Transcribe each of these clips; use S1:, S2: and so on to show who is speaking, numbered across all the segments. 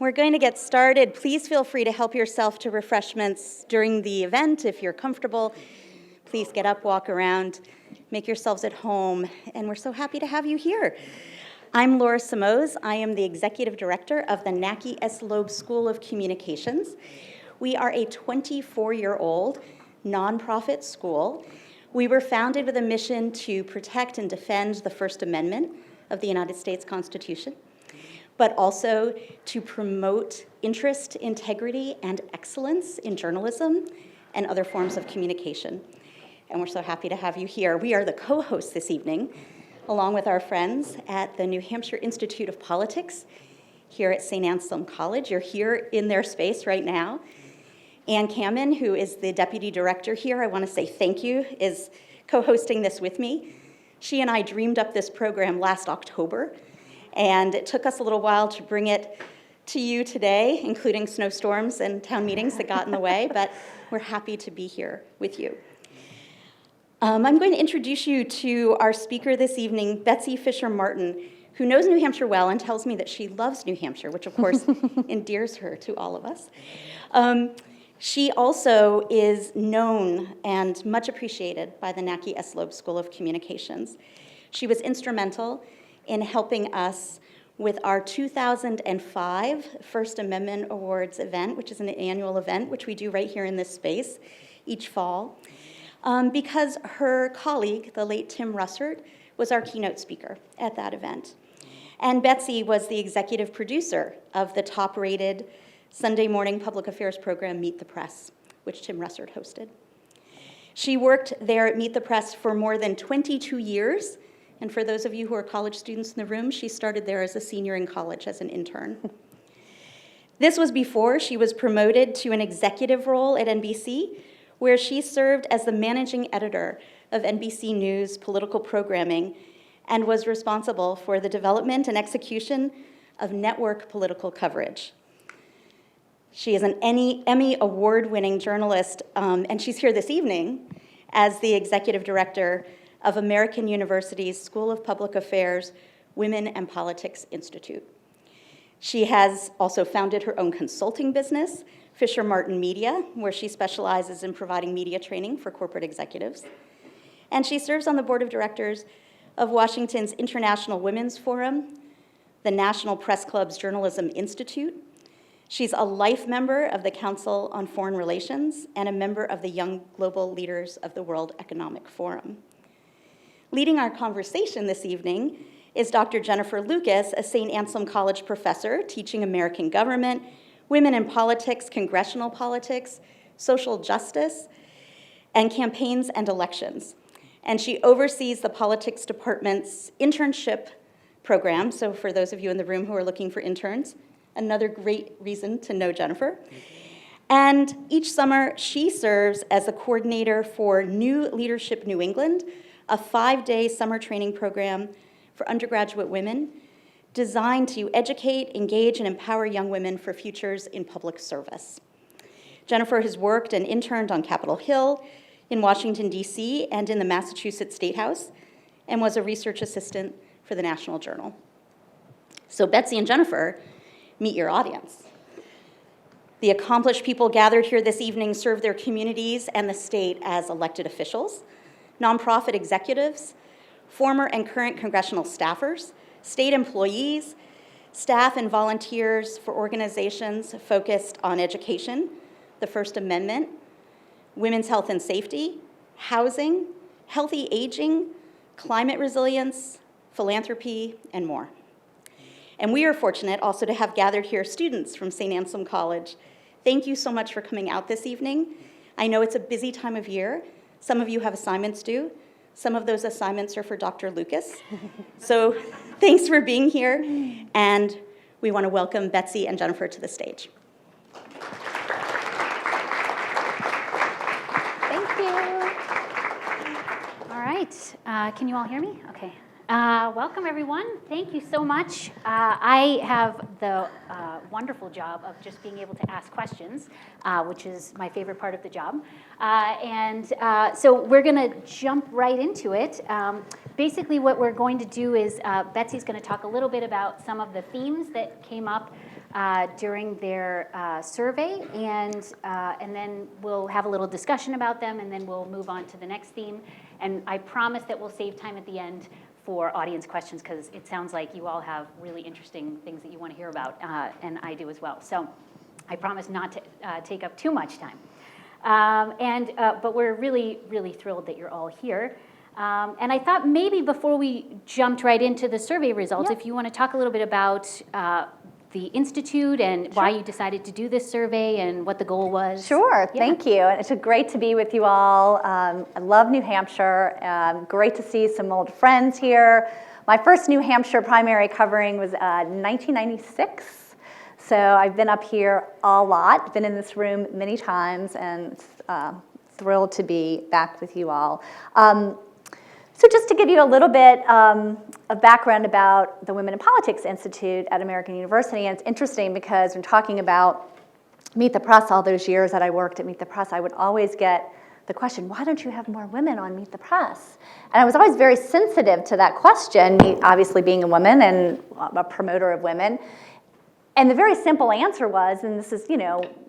S1: We're going to get started. Please feel free to help yourself to refreshments during the event if you're comfortable. Please get up, walk around, make yourselves at home, and we're so happy to have you here. I'm Laura Simoes. I am the Executive Director of the Naki S. Loeb School of Communications. We are a 24-year-old nonprofit school. We were founded with a mission to protect and defend the First Amendment of the United States Constitution, but also to promote interest, integrity, and excellence in journalism and other forms of communication. And we're so happy to have you here. We are the co-hosts this evening, along with our friends at the New Hampshire Institute of Politics here at St. Anselm College. You're here in their space right now. Ann Kamen, who is the deputy director here, I want to say thank you, is co-hosting this with me. She and I dreamed up this program last October, and it took us a little while to bring it to you today, including snowstorms and town meetings that got in the way, but we're happy to be here with you. I'm going to introduce you to our speaker this evening, Betsy Fisher-Martin, who knows New Hampshire well and tells me that she loves New Hampshire, which of course endears her to all of us. She also is known and much appreciated by the Naki S. Loeb School of Communications. She was instrumental in helping us with our 2005 First Amendment Awards event, which is an annual event, which we do right here in this space each fall, because her colleague, the late Tim Russert, was our keynote speaker at that event. And Betsy was the executive producer of the top-rated Sunday morning public affairs program, Meet the Press, which Tim Russert hosted. She worked there at Meet the Press for more than 22 years, and for those of you who are college students in the room, she started there as a senior in college as an intern. This was before she was promoted to an executive role at NBC, where she served as the managing editor of NBC News political programming and was responsible for the development and execution of network political coverage. She is an Emmy award-winning journalist, and she's here this evening as the executive director of American University's School of Public Affairs Women and Politics Institute. She has also founded her own consulting business, Fisher-Martin Media, where she specializes in providing media training for corporate executives. And she serves on the board of directors of Washington's International Women's Forum, the National Press Club's Journalism Institute. She's a life member of the Council on Foreign Relations and a member of the Young Global Leaders of the World Economic Forum. Leading our conversation this evening is Dr. Jennifer Lucas, a St. Anselm College professor teaching American government, women in politics, congressional politics, social justice, and campaigns and elections. And she oversees the politics department's internship program. So for those of you in the room who are looking for interns, another great reason to know Jennifer. And each summer, she serves as the coordinator for New Leadership New England, a 5-day summer training program for undergraduate women designed to educate, engage, and empower young women for futures in public service. Jennifer has worked and interned on Capitol Hill, in Washington, D.C., and in the Massachusetts State House, and was a research assistant for the National Journal. So Betsy and Jennifer, meet your audience. The accomplished people gathered here this evening serve their communities and the state as elected officials, nonprofit executives, former and current congressional staffers, state employees, staff and volunteers for organizations focused on education, the First Amendment, women's health and safety, housing, healthy aging, climate resilience, philanthropy, and more. And we are fortunate also to have gathered here students from St. Anselm College. Thank you so much for coming out this evening. I know it's a busy time of year. Some of you have assignments due. Some of those assignments are for Dr. Lucas. So thanks for being here. And we want to welcome Betsy and Jennifer to the stage.
S2: Thank you. All right. Can you all hear me? Okay. Welcome, everyone. Thank you so much. I have the wonderful job of just being able to ask questions, which is my favorite part of the job. So we're going to jump right into it. Basically, what we're going to do is Betsy's going to talk a little bit about some of the themes that came up during their survey, and then we'll have a little discussion about them, and then we'll move on to the next theme. And I promise that we'll save time at the end for audience questions, because it sounds like you all have really interesting things that you want to hear about, and I do as well. So I promise not to take up too much time. But we're really, really thrilled that you're all here. And I thought maybe before we jumped right into the survey results, if you want to talk a little bit about the Institute and why you decided to do this survey and what the goal was.
S3: Sure, thank you. It's great to be with you all. I love New Hampshire. Great to see some old friends here. My first New Hampshire primary covering was 1996. So I've been up here a lot, been in this room many times, and thrilled to be back with you all. So just to give you a little bit of background about the Women in Politics Institute at American University, and it's interesting because when talking about Meet the Press all those years that I worked at Meet the Press, I would always get the question, why don't you have more women on Meet the Press? And I was always very sensitive to that question, me obviously being a woman and a promoter of women. And the very simple answer was, and this is,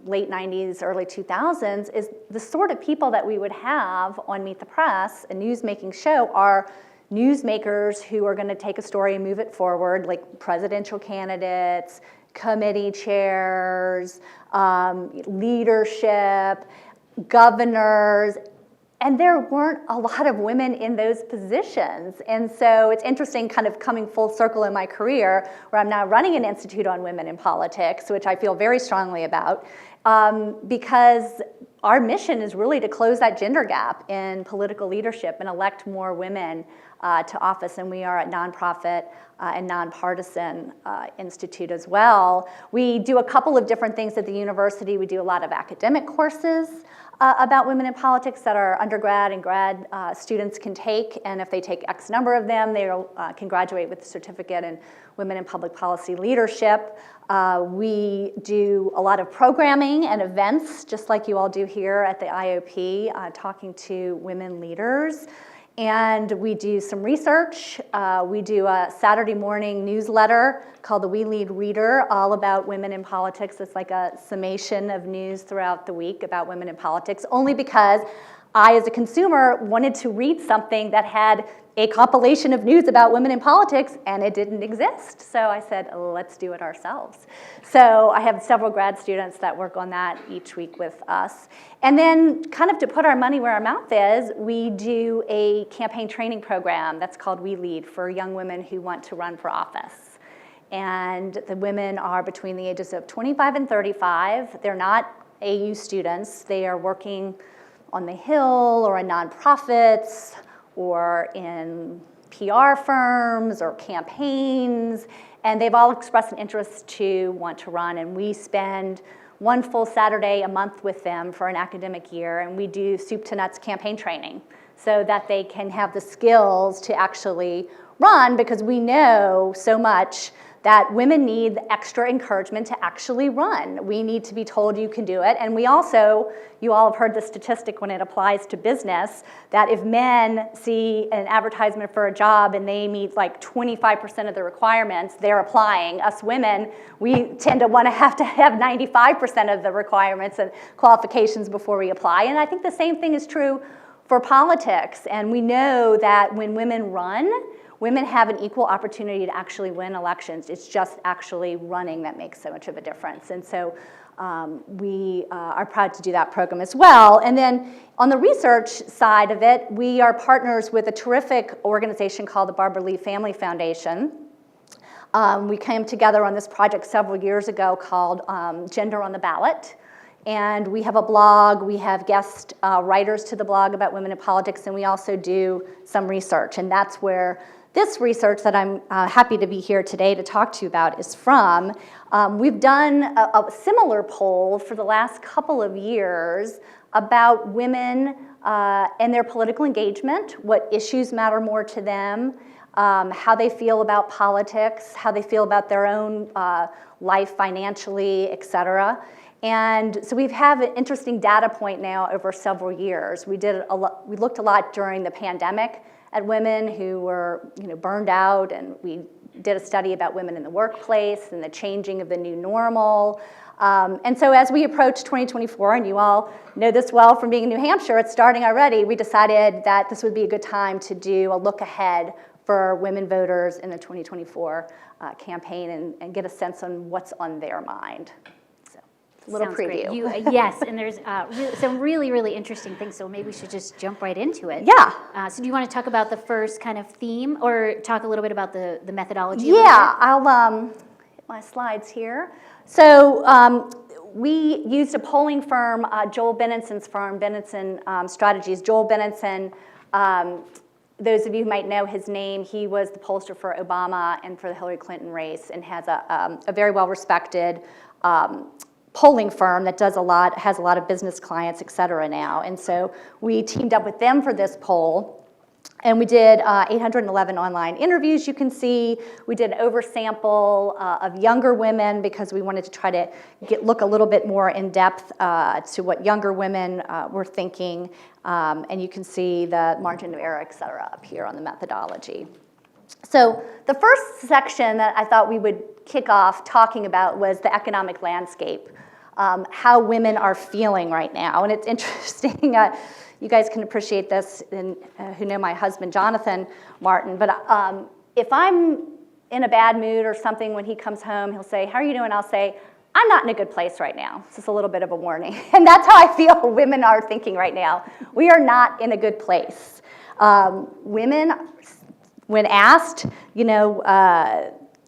S3: late 90s, early 2000s, is the sort of people that we would have on Meet the Press, a news-making show, are newsmakers who are going to take a story and move it forward, like presidential candidates, committee chairs, leadership, governors. And there weren't a lot of women in those positions. And so it's interesting kind of coming full circle in my career where I'm now running an institute on women in politics, which I feel very strongly about, because our mission is really to close that gender gap in political leadership and elect more women to office. And we are a nonprofit and nonpartisan institute as well. We do a couple of different things at the university. We do a lot of academic courses about women in politics that our undergrad and grad students can take, and if they take X number of them, they can graduate with a certificate in women in public policy leadership. We do a lot of programming and events, just like you all do here at the IOP, talking to women leaders. And we do some research. We do a Saturday morning newsletter called the We Lead Reader, all about women in politics. It's like a summation of news throughout the week about women in politics, only because I, as a consumer, wanted to read something that had a compilation of news about women in politics, and it didn't exist. So I said, let's do it ourselves. So I have several grad students that work on that each week with us. And then kind of to put our money where our mouth is, we do a campaign training program that's called We Lead for young women who want to run for office. And the women are between the ages of 25 and 35. They're not AU students. They are working on the Hill or in nonprofits or in PR firms or campaigns, and they've all expressed an interest to want to run, and we spend one full Saturday a month with them for an academic year, and we do soup to nuts campaign training so that they can have the skills to actually run, because we know so much that women need the extra encouragement to actually run. We need to be told you can do it. And we also, you all have heard the statistic when it applies to business, that if men see an advertisement for a job and they meet like 25% of the requirements, they're applying. Us women, we tend to want to have 95% of the requirements and qualifications before we apply. And I think the same thing is true for politics. And we know that when women run, women have an equal opportunity to actually win elections. It's just actually running that makes so much of a difference. And so we are proud to do that program as well. And then on the research side of it, we are partners with a terrific organization called the Barbara Lee Family Foundation. We came together on this project several years ago called Gender on the Ballot. And we have a blog, we have guest writers to the blog about women in politics, and we also do some research. And that's where this research that I'm happy to be here today to talk to you about is from. We've done a similar poll for the last couple of years about women and their political engagement, what issues matter more to them, how they feel about politics, how they feel about their own life financially, et cetera. And so we have an interesting data point now over several years. We looked a lot during the pandemic at women who were burned out, and we did a study about women in the workplace and the changing of the new normal. And so as we approach 2024, and you all know this well from being in New Hampshire, it's starting already, we decided that this would be a good time to do a look ahead for women voters in the 2024 campaign and get a sense on what's on their mind. So, a little
S2: Sounds
S3: preview.
S2: Great. Yes, and there's some really, really interesting things, so maybe we should just jump right into it.
S3: Yeah.
S2: So do you want to talk about the first kind of theme, or talk a little bit about the methodology?
S3: Yeah, I'll hit my slides here. So we used a polling firm, Joel Benenson's firm, Benenson Strategies. Joel Benenson, those of you who might know his name, he was the pollster for Obama and for the Hillary Clinton race, and has a very well-respected polling firm that has a lot of business clients, et cetera, now. And so we teamed up with them for this poll. And we did 811 online interviews, you can see. We did an oversample of younger women because we wanted to try to look a little bit more in depth to what younger women were thinking. And you can see the margin of error, et cetera, up here on the methodology. So the first section that I thought we would kick off talking about was the economic landscape, how women are feeling right now. And it's interesting. You guys can appreciate this, who know my husband, Jonathan Martin. But if I'm in a bad mood or something, when he comes home, he'll say, "How are you doing?" I'll say, "I'm not in a good place right now." It's just a little bit of a warning. And that's how I feel women are thinking right now. We are not in a good place. Women, when asked,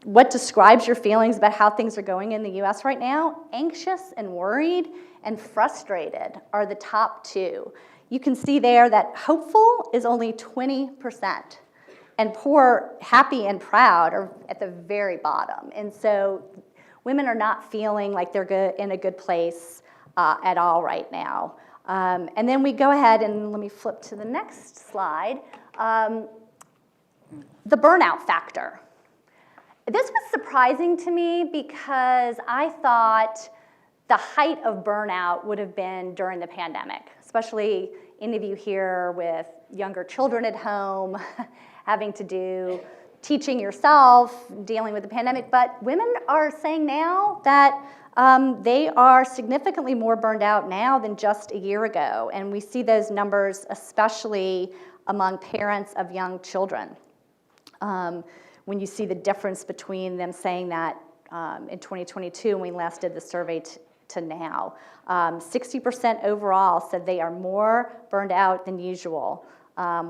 S3: what describes your feelings about how things are going in the U.S. right now, anxious and worried and frustrated are the top two. You can see there that hopeful is only 20%, and poor, happy, and proud are at the very bottom. And so women are not feeling like they're in a good place at all right now. And then we go ahead and let me flip to the next slide. The burnout factor. This was surprising to me because I thought the height of burnout would have been during the pandemic, especially any of you here with younger children at home, having to do teaching yourself, dealing with the pandemic. But women are saying now that they are significantly more burned out now than just a year ago. And we see those numbers especially among parents of young children. When you see the difference between them saying that in 2022, when we last did the survey, to now. 60% overall said they are more burned out than usual,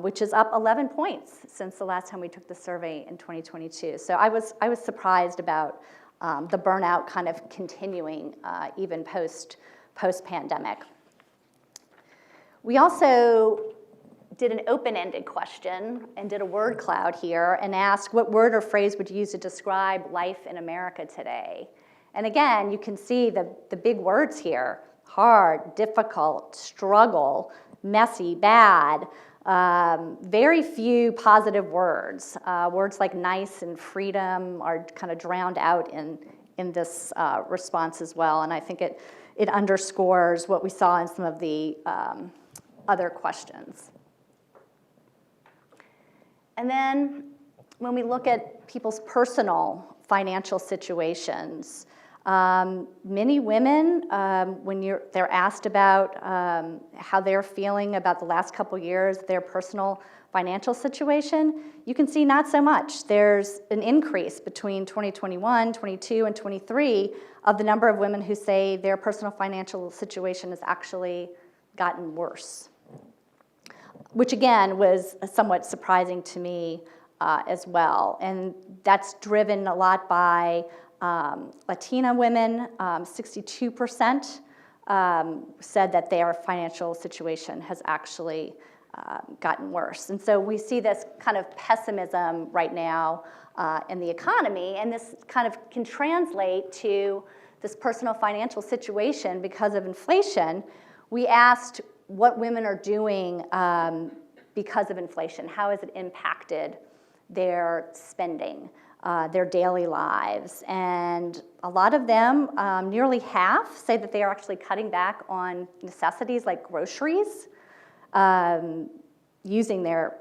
S3: which is up 11 points since the last time we took the survey in 2022. So I was surprised about the burnout kind of continuing even post-pandemic. We also did an open-ended question and did a word cloud here and asked, what word or phrase would you use to describe life in America today? And again, you can see the big words here: hard, difficult, struggle, messy, bad. Very few positive words. Words like nice and freedom are kind of drowned out in this response as well. And I think it underscores what we saw in some of the other questions. And then when we look at people's personal financial situations, many women, when they're asked about how they're feeling about the last couple years, their personal financial situation, you can see not so much. There's an increase between 2021, 22, and 23 of the number of women who say their personal financial situation has actually gotten worse, which again was somewhat surprising to me as well. And that's driven a lot by Latina women. 62% said that their financial situation has actually gotten worse. And so we see this kind of pessimism right now in the economy, and this kind of can translate to this personal financial situation because of inflation. We asked what women are doing because of inflation. How has it impacted their spending, their daily lives? And a lot of them, nearly half, say that they are actually cutting back on necessities like groceries, using their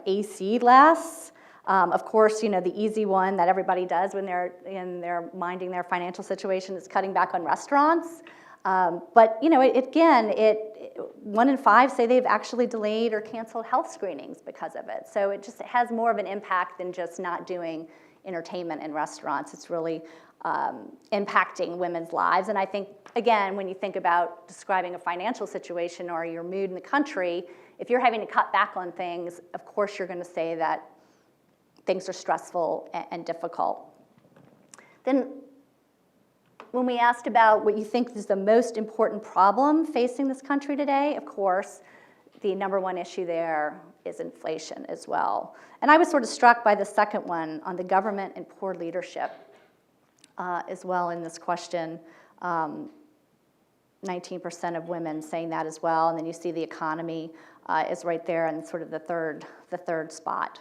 S3: AC less, Of course, the easy one that everybody does when they're minding their financial situation is cutting back on restaurants. But 1 in 5 say they've actually delayed or canceled health screenings because of it. So it has more of an impact than just not doing entertainment in restaurants. It's really impacting women's lives. And I think, again, when you think about describing a financial situation or your mood in the country, if you're having to cut back on things, of course you're going to say that things are stressful and difficult. Then when we asked about what you think is the most important problem facing this country today, of course, the number one issue there is inflation as well. And I was sort of struck by the second one on the government and poor leadership as well in this question. 19% of women saying that as well. And then you see the economy is right there in sort of the third spot.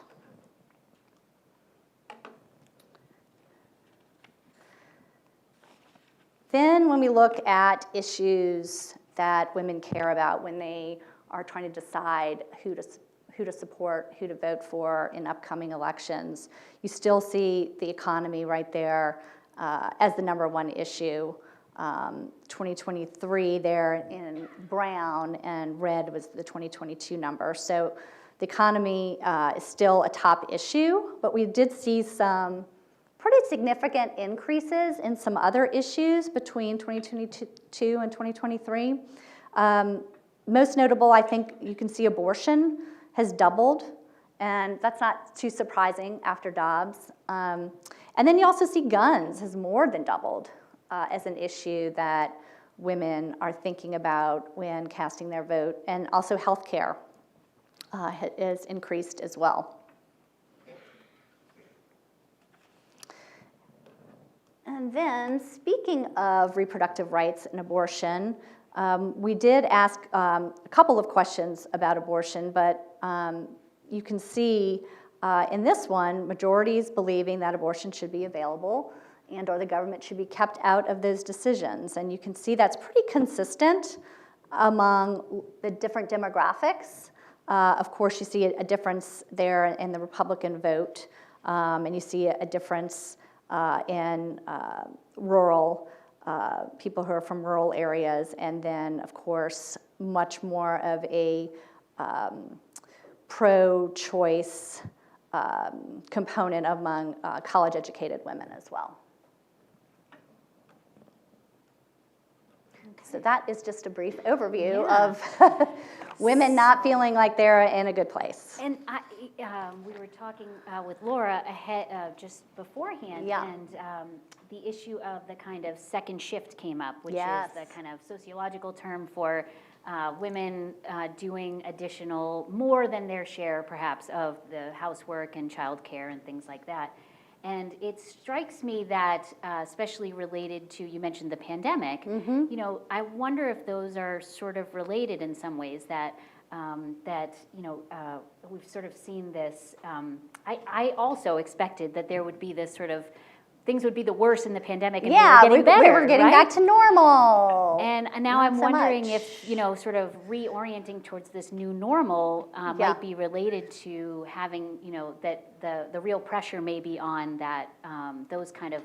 S3: Then when we look at issues that women care about when they are trying to decide who to support, who to vote for in upcoming elections, you still see the economy right there as the number one issue. 2023 there in brown, and red was the 2022 number. So the economy is still a top issue, but we did see some pretty significant increases in some other issues between 2022 and 2023. Most notable, I think you can see abortion has doubled, and that's not too surprising after Dobbs. And then you also see guns has more than doubled as an issue that women are thinking about when casting their vote, and also healthcare has increased as well. And then, speaking of reproductive rights and abortion, we did ask a couple of questions about abortion, but you can see in this one, majorities believing that abortion should be available and or the government should be kept out of those decisions. And you can see that's pretty consistent among the different demographics. Of course, you see a difference there in the Republican vote, and you see a difference in rural people who are from rural areas, and then, of course, much more of a pro-choice component among college-educated women as well. So that is just a brief overview of women not feeling like they're in a good place.
S2: And we were talking with Laura ahead just beforehand, and the issue of the kind of second shift came up, which is the kind of sociological term for women doing additional, more than their share perhaps, of the housework and childcare and things like that. And it strikes me that, especially related to, you mentioned the pandemic, I wonder if those are sort of related in some ways, that we've sort of seen this. I also expected that there would be this sort of, things would be the worst in the pandemic, and we were getting better,
S3: we were getting back to normal.
S2: And now I'm wondering if, sort of reorienting towards this new normal might be related to having, that the real pressure may be on that, those kind of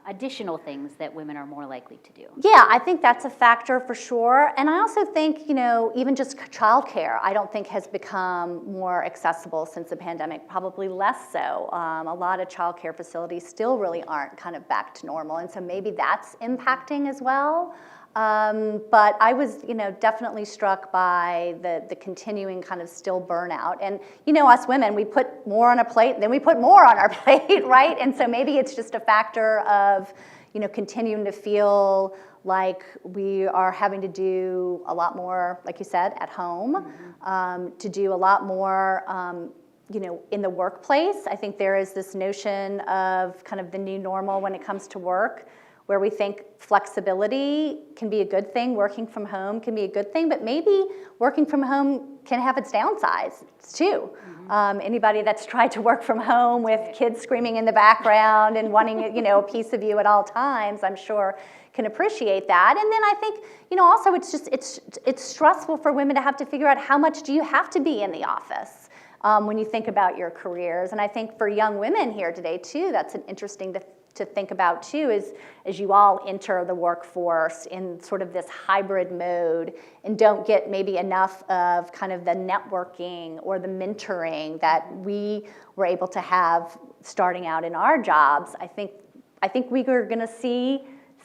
S2: additional things that women are more likely to do.
S3: Yeah, I think that's a factor for sure. And I also think, even just childcare, I don't think has become more accessible since the pandemic, probably less so. A lot of childcare facilities still really aren't kind of back to normal, and so maybe that's impacting as well. But I was, definitely struck by the continuing kind of still burnout. And, us women, we put more on a plate, then we put more on our plate, right? And so maybe it's just a factor of, continuing to feel like we are having to do a lot more, like you said, at home, to do a lot more, in the workplace. I think there is this notion of kind of the new normal when it comes to work, where we think flexibility can be a good thing, working from home can be a good thing, but maybe working from home can have its downsides too. Anybody that's tried to work from home with kids screaming in the background and wanting a piece of you at all times, I'm sure can appreciate that. And then I think, also it's stressful for women to have to figure out how much do you have to be in the office. when you think about your careers. And I think for young women here today too, that's an interesting to think about too, is as you all enter the workforce in sort of this hybrid mode and don't get maybe enough of kind of the networking or the mentoring that we were able to have starting out in our jobs. I think we are going to see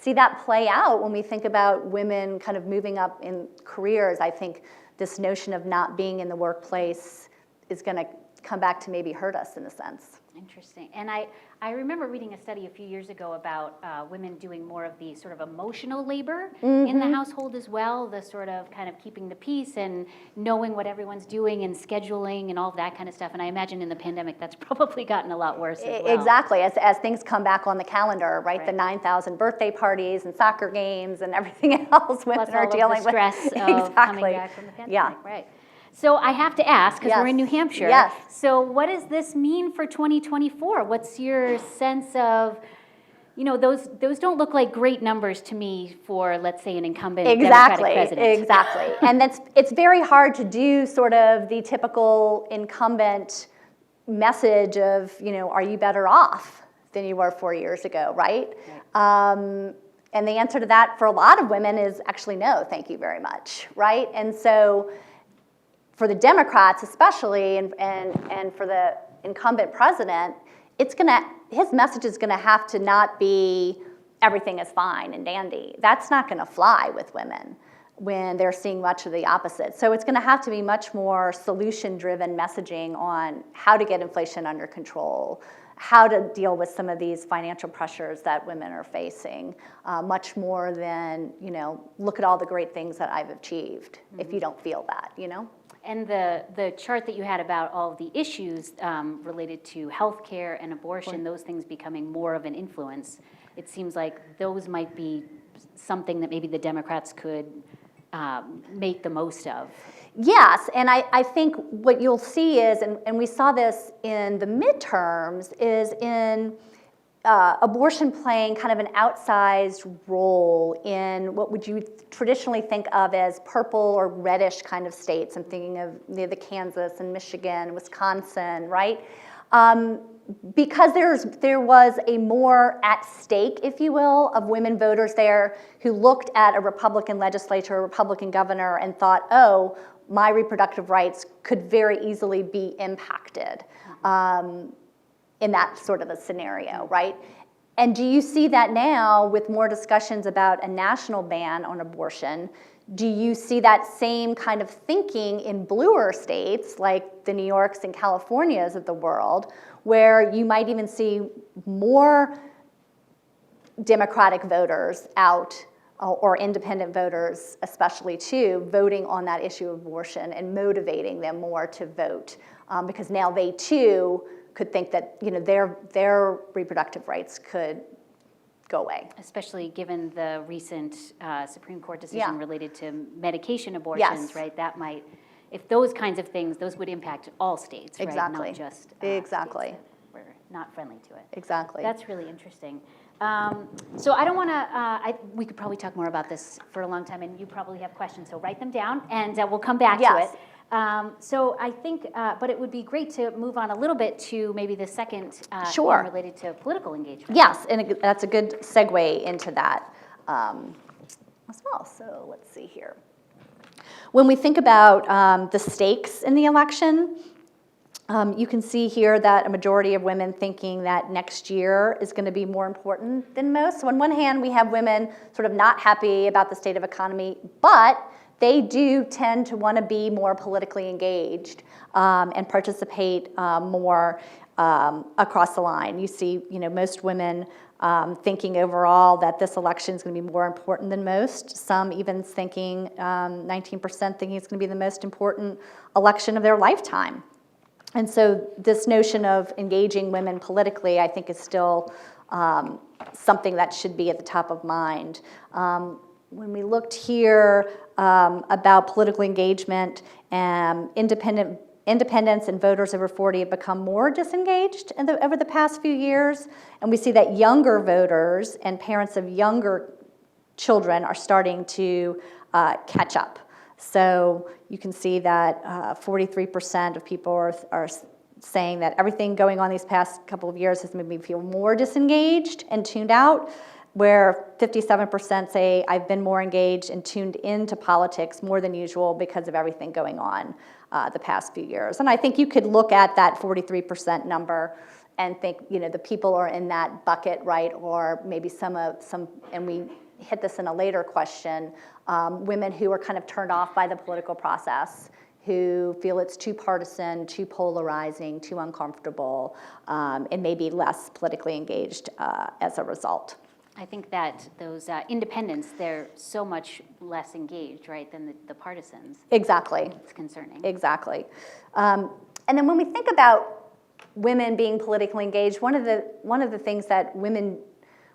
S3: that play out when we think about women kind of moving up in careers. I think this notion of not being in the workplace is going to come back to maybe hurt us in a sense.
S2: Interesting. And I remember reading a study a few years ago about women doing more of the sort of emotional labor in the household as well, the sort of kind of keeping the peace and knowing what everyone's doing and scheduling and all of that kind of stuff. And I imagine in the pandemic that's probably gotten a lot worse as well.
S3: Exactly. As things come back on the calendar, right? The 9,000 birthday parties and soccer games and everything else women
S2: Plus
S3: are
S2: all
S3: dealing
S2: of the stress
S3: with.
S2: of coming back from the pandemic.
S3: Yeah.
S2: Right. So I have to ask, because we're in New Hampshire.
S3: Yes.
S2: So what does this mean for 2024? What's your sense of, those don't look like great numbers to me for, let's say, an incumbent Democratic president.
S3: Exactly. And it's very hard to do sort of the typical incumbent message of, are you better off than you were 4 years ago, right? And the answer to that for a lot of women is actually no, thank you very much, right? And so for the Democrats especially, and for the incumbent president, his message is gonna have to not be everything is fine and dandy. That's not gonna fly with women when they're seeing much of the opposite. So it's gonna have to be much more solution-driven messaging on how to get inflation under control, how to deal with some of these financial pressures that women are facing, much more than, look at all the great things that I've achieved, if you don't feel that,
S2: And the chart that you had about all of the issues related to healthcare and abortion, those things becoming more of an influence, it seems like those might be something that maybe the Democrats could make the most of.
S3: Yes, and I think what you'll see is, and we saw this in the midterms, is in abortion playing kind of an outsized role in what would you traditionally think of as purple or reddish kind of states. I'm thinking of the Kansas and Michigan, Wisconsin, right? Because there was a more at stake, if you will, of women voters there who looked at a Republican legislature, a Republican governor, and thought, oh, my reproductive rights could very easily be impacted. In that sort of a scenario, right? And do you see that now with more discussions about a national ban on abortion? Do you see that same kind of thinking in bluer states like the New Yorks and Californias of the world, where you might even see more Democratic voters out, or independent voters especially too, voting on that issue of abortion and motivating them more to vote, because now they too could think that their reproductive rights could go away.
S2: Especially given the recent Supreme Court decision related to medication abortions, right? That might, if those kinds of things, those would impact all states, right? Not just states that were not friendly to it.
S3: Exactly.
S2: That's really interesting. So I don't want to, we could probably talk more about this for a long time, and you probably have questions, so write them down, and we'll come back to it. So I think, but it would be great to move on a little bit to maybe the second thing related to political engagement.
S3: Yes, and that's a good segue into that as well. So let's see here. When we think about the stakes in the election, you can see here that a majority of women thinking that next year is going to be more important than most. So on one hand, we have women sort of not happy about the state of economy, but they do tend to want to be more politically engaged and participate more across the line. You see, most women thinking overall that this election is going to be more important than most. Some even thinking, 19% thinking it's going to be the most important election of their lifetime. And so this notion of engaging women politically, I think, is still something that should be at the top of mind. When we looked here about political engagement, independents and voters over 40 have become more disengaged over the past few years. And we see that younger voters and parents of younger children are starting to catch up. So you can see that 43% of people are saying that everything going on these past couple of years has made me feel more disengaged and tuned out, where 57% say I've been more engaged and tuned into politics more than usual because of everything going on the past few years. And I think you could look at that 43% number and think, the people are in that bucket, right? Or maybe some, and we hit this in a later question, women who are kind of turned off by the political process, who feel it's too partisan, too polarizing, too uncomfortable, and maybe less politically engaged as a result.
S2: I think that those independents, they're so much less engaged, right, than the partisans.
S3: Exactly.
S2: It's concerning.
S3: Exactly. And then when we think about women being politically engaged, one of the things that women,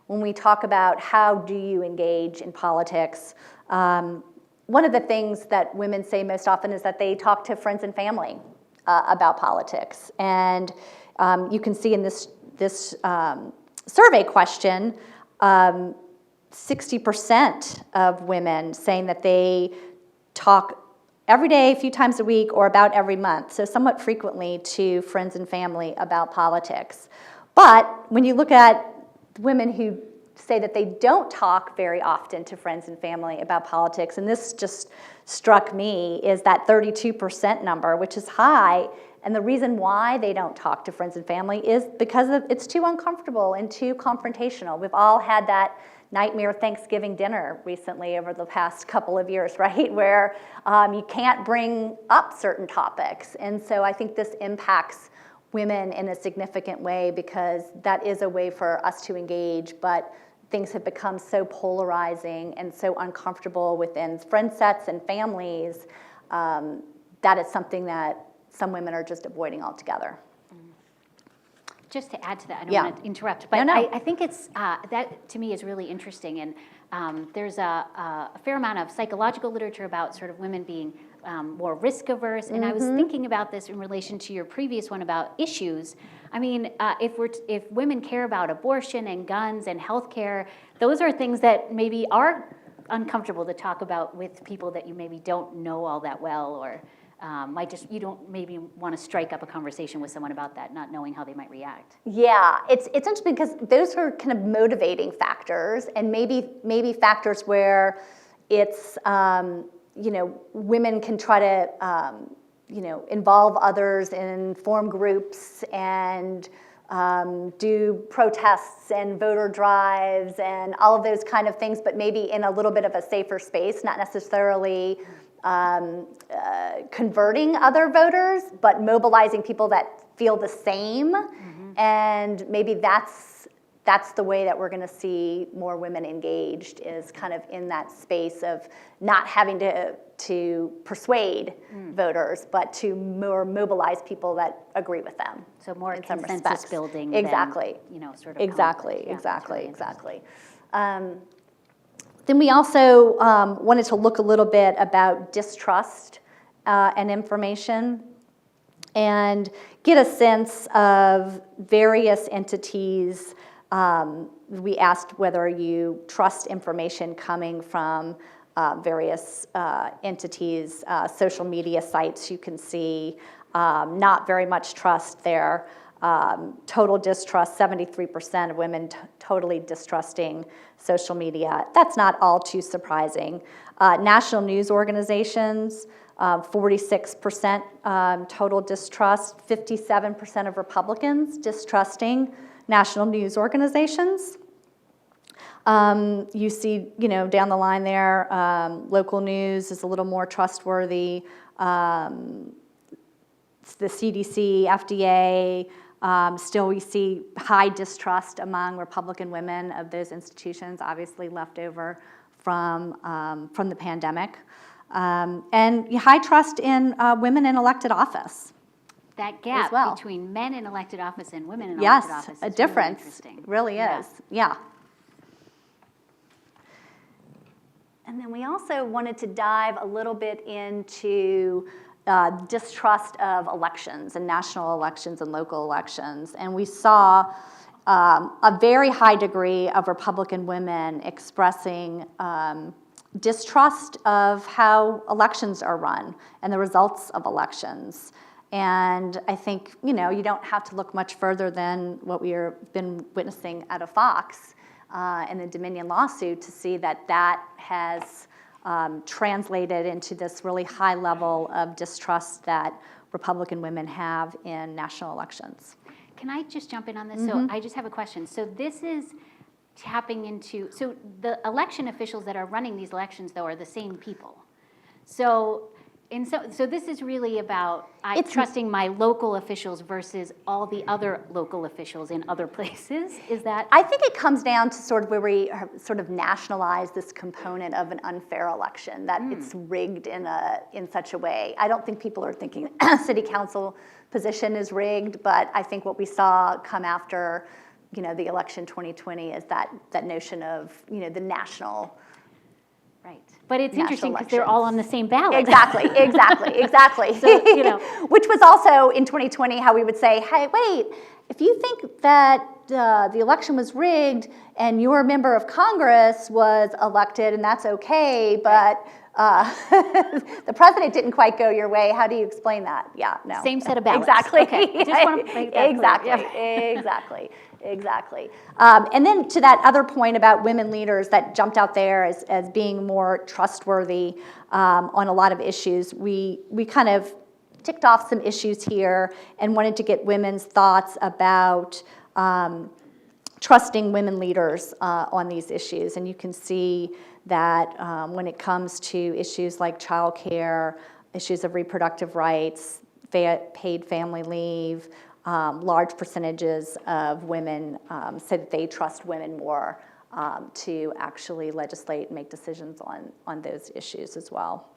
S3: when we talk about how do you engage in politics, one of the things that women say most often is that they talk to friends and family about politics. And you can see in this survey question, 60% of women saying that they talk every day, a few times a week, or about every month, so somewhat frequently, to friends and family about politics. But when you look at women who say that they don't talk very often to friends and family about politics, and this just struck me, is that 32% number, which is high. And the reason why they don't talk to friends and family is because it's too uncomfortable and too confrontational. We've all had that nightmare Thanksgiving dinner recently over the past couple of years, right? Where you can't bring up certain topics. And so I think this impacts women in a significant way because that is a way for us to engage, but things have become so polarizing and so uncomfortable within friend sets and families that it's something that some women are just avoiding altogether.
S2: Just to add to that, I don't want to interrupt, but
S3: No.
S2: I think it's, that to me is really interesting, and there's a fair amount of psychological literature about sort of women being more risk averse, and I was thinking about this in relation to your previous one about issues. I mean, if women care about abortion and guns and healthcare, those are things that maybe are uncomfortable to talk about with people that you maybe don't know all that well, or you don't maybe want to strike up a conversation with someone about that, not knowing how they might react.
S3: Yeah, it's interesting because those are kind of motivating factors, and maybe factors where it's women can try to involve others and form groups and do protests and voter drives and all of those kind of things, but maybe in a little bit of a safer space, not necessarily converting other voters, but mobilizing people that feel the same. And maybe that's the way that we're going to see more women engaged, is kind of in that space of not having to persuade voters, but to more mobilize people that agree with them.
S2: So more
S3: in some
S2: consensus
S3: respects.
S2: building
S3: Exactly.
S2: than, sort of
S3: Exactly,
S2: conflict. Yeah,
S3: exactly,
S2: that's really
S3: exactly. Then we also wanted to look a little bit about distrust and information and get a sense of various entities. We asked whether you trust information coming from various entities, social media sites. You can see not very much trust there. Total distrust, 73% of women totally distrusting social media. That's not all too surprising. National news organizations, 46% total distrust, 57% of Republicans distrusting national news organizations. You see, down the line there, local news is a little more trustworthy. The CDC, FDA, still we see high distrust among Republican women of those institutions, obviously left over from the pandemic. And high trust in women in elected office.
S2: That gap
S3: well.
S2: between men in elected office and women in
S3: Yes,
S2: elected office is
S3: a difference.
S2: really interesting.
S3: Really
S2: Yeah.
S3: is, yeah. And then we also wanted to dive a little bit into distrust of elections and national elections and local elections. And we saw a very high degree of Republican women expressing distrust of how elections are run and the results of elections. And I think, you don't have to look much further than what we've been witnessing out of Fox in the Dominion lawsuit to see that that has translated into this really high level of distrust that Republican women have in national elections.
S2: Can I just jump in on this? So I just have a question. So this is tapping into, so the election officials that are running these elections, though, are the same people. So this is really about trusting my local officials versus all the other local officials in other places. Is that?
S3: I think it comes down to sort of where we sort of nationalize this component of an unfair election, that it's rigged in such a way. I don't think people are thinking city council position is rigged, but I think what we saw come after the election 2020 is that notion of the national.
S2: Right. But it's interesting because they're all on the same ballot.
S3: Exactly. So, which was also in 2020 how we would say, hey, wait, if you think that the election was rigged and your member of Congress was elected and that's okay, but the president didn't quite go your way, how do you explain that? Yeah, no.
S2: Same set of ballots.
S3: Exactly.
S2: Okay. I just want to make that
S3: Exactly. Exactly. And then to that other point about women leaders that jumped out there as being more trustworthy on a lot of issues, we kind of ticked off some issues here and wanted to get women's thoughts about trusting women leaders on these issues. And you can see that when it comes to issues like childcare, issues of reproductive rights, paid family leave, large percentages of women say that they trust women more to actually legislate and make decisions on those issues as well.